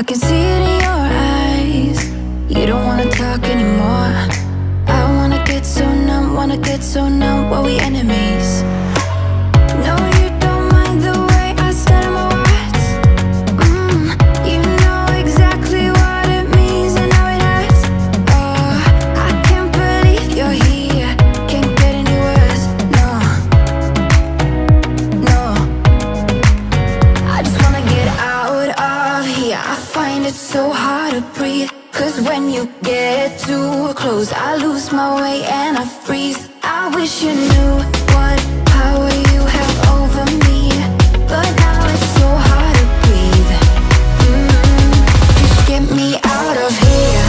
can see it in your eyes. You don't wanna talk anymore. I wanna get so numb while we enemies. No, you don't mind the way I stutter my words. You know exactly what it means and how it hurts. Oh, I can't believe you're here. Can't get any worse. No, no. I just wanna get out of here. I find it so hard to breathe. Cause when you get too close, I lose my way and I freeze. I wish you knew what power you have over me, but now it's so hard to breathe. Just get me out of here.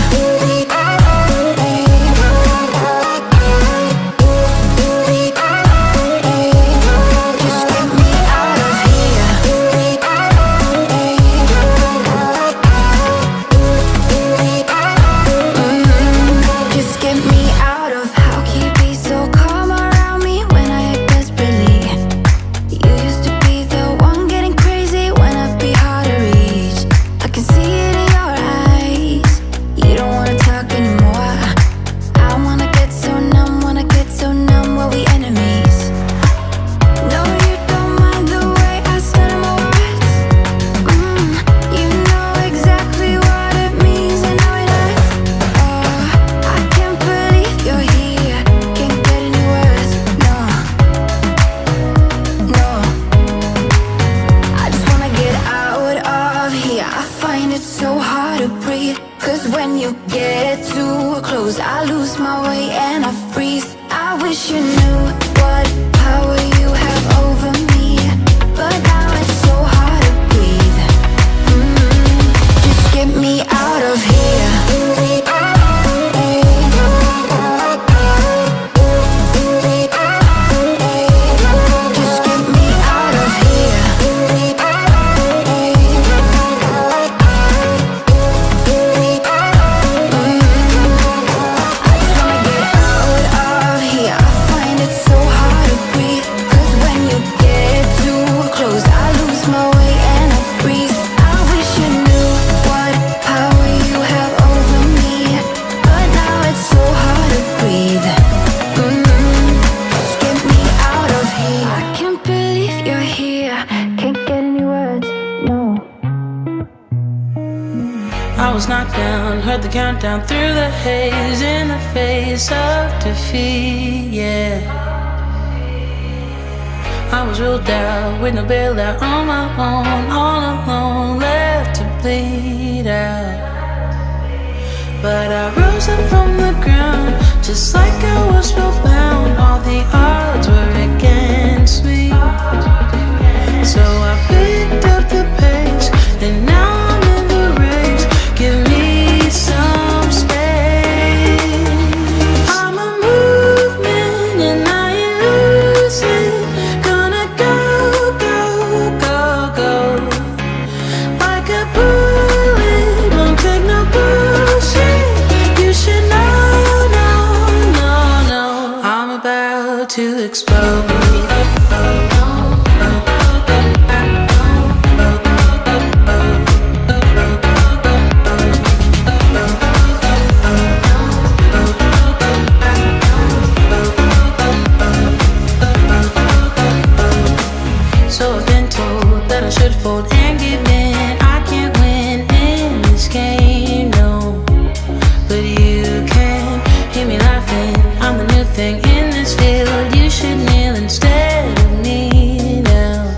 Down through the haze in the face of defeat, yeah. I was ruled out with no bailout on my own, all alone, left to bleed out. But I rose up from the ground, just like I was spellbound. All the odds were against me, so I picked up the pace, and now I'm in the race. Give me some space. I'm a movement and I ain't losing. Gonna go, go, go, go. Like a bullet, won't take no bullshit. You should know, no, no, no. I'm about to explode. And give in, I can't win in this game, no. But you can hear me laughing, I'm the new thing in this field. You should kneel instead of me now.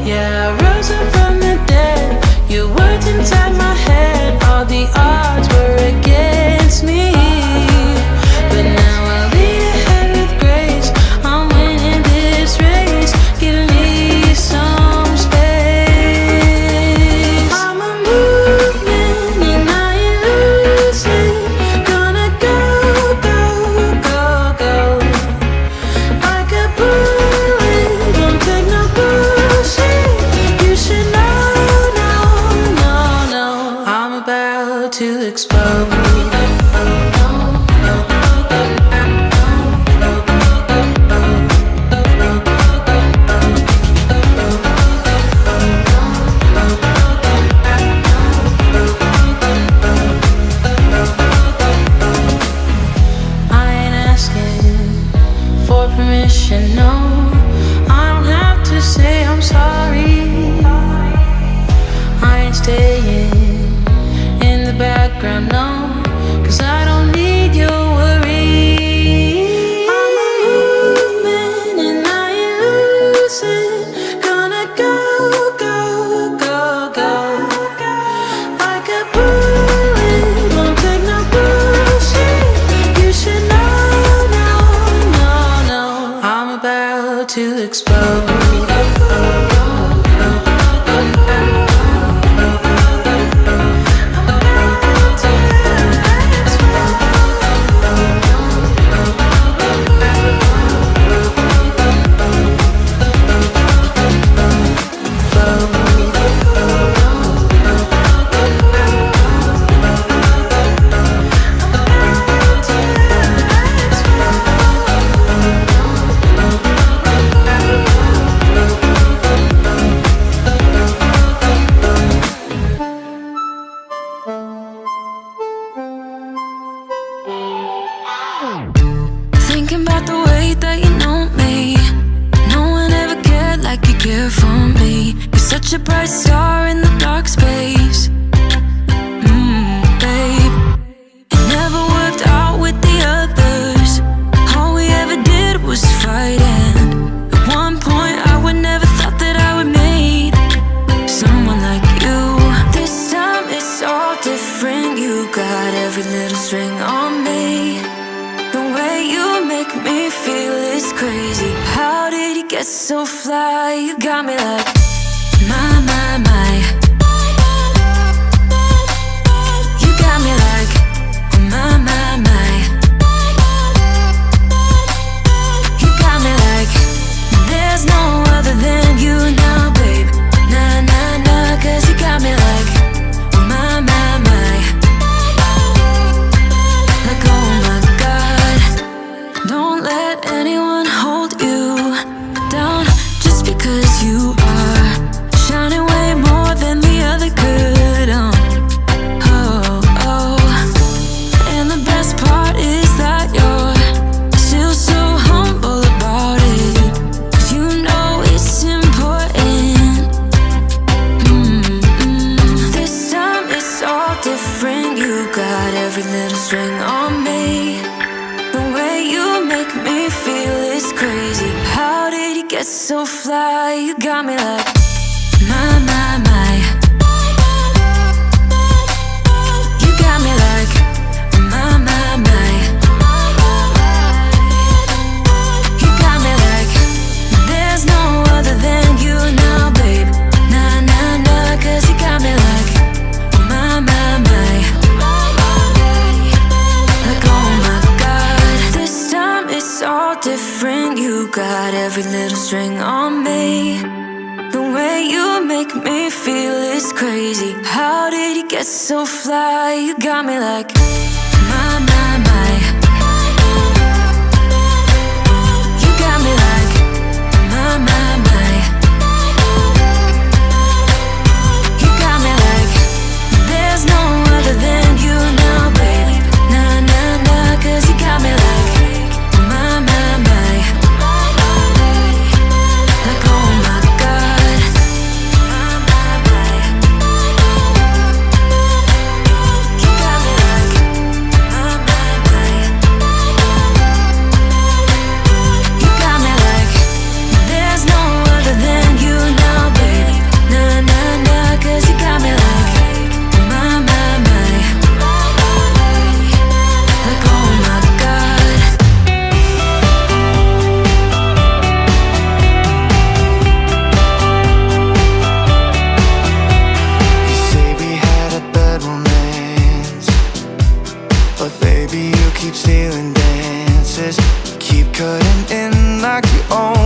Yeah, I rose up from the dead, your words inside my head. All the odds were against me, but now I lead ahead with grace. I'm winning this race, give me some. background, no, 'cause I don't need your worry. I'm a movement and I ain't losing. Gonna go, go, go, go. Like a bullet, won't take no bullshit. You should know, no, no, no. I'm about to explode. Thinking about the way that you know me. No one ever cared like you care for me. You're such a bright star in the dark space. Babe, it never worked out with the others. All we ever did was fight, and at one point I would never thought that I would meet someone like you. This time it's all different. You got every little string on me. The way you make me feel is crazy. How did you get so fly? You got me like, my, my, my. You got me like, my, my, my. You got me like, there's no other than you now, babe. Nah, nah, nah, 'cause you got me like, my, my, my. Like, oh my God, don't let anyone hold you down just because you are shining way more than the other could. Oh, oh. And the best part is that you're still so humble about it. 'Cause you know it's important. This time it's all different. You got every little string on me. The way you make me feel is crazy. How did you get so fly? You got me like, my, my, my. You got me like, my, my, my. You got me like, there's no other than you now, babe. Nah, nah, nah, 'cause you got me like, my, my, my. Like, oh my God, this time it's all different. You got every little string on me. The way you make me feel is crazy. How did you get so fly? You got me like, my, my, my. You got me like, my, my, my. You got me like, there's no other than you now, baby. Nah, nah, nah, 'cause you got me like, my, my, my. Like, oh my God, my, my, my. You got me like, my, my, my. You got me like, there's no other than you now, baby. Nah, nah, nah, 'cause you got me like, my, my, my. Like, oh my God. You say we had a bad romance, but baby you keep stealing dances. You keep cutting in like you own